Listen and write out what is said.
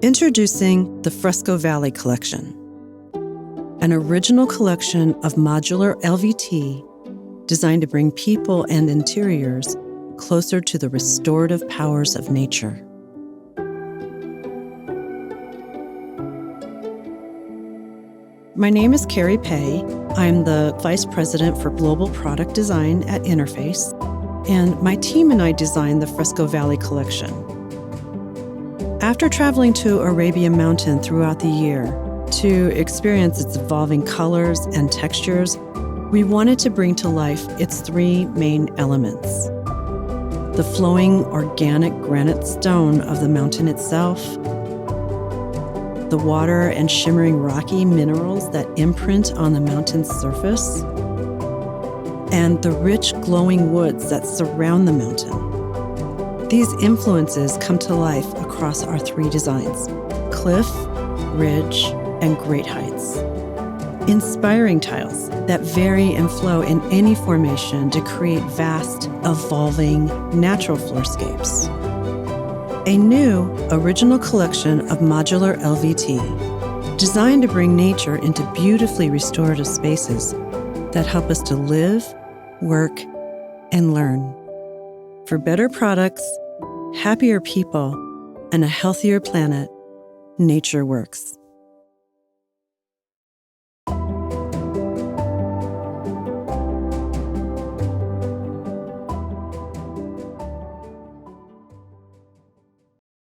Introducing the Fresco Valley Collection, an original collection of modular LVT designed to bring people and interiors closer to the restorative powers of nature. My name is Carrie Pei. I'm the Vice President for Global Product Design at Interface, and my team and I designed the Fresco Valley Collection. After traveling to Arabian Mountain throughout the year to experience its evolving colors and textures, we wanted to bring to life its three main elements: the flowing organic granite stone of the mountain itself, the water and shimmering rocky minerals that imprint on the mountain's surface, and the rich glowing woods that surround the mountain. These influences come to life across our three designs: cliff, ridge, and great heights. Inspiring tiles that vary and flow in any formation to create vast, evolving, natural floorscapes. A new, original collection of modular LVT, designed to bring nature into beautifully restorative spaces that help us to live, work, and learn. For better products, happier people, and a healthier planet, nature works.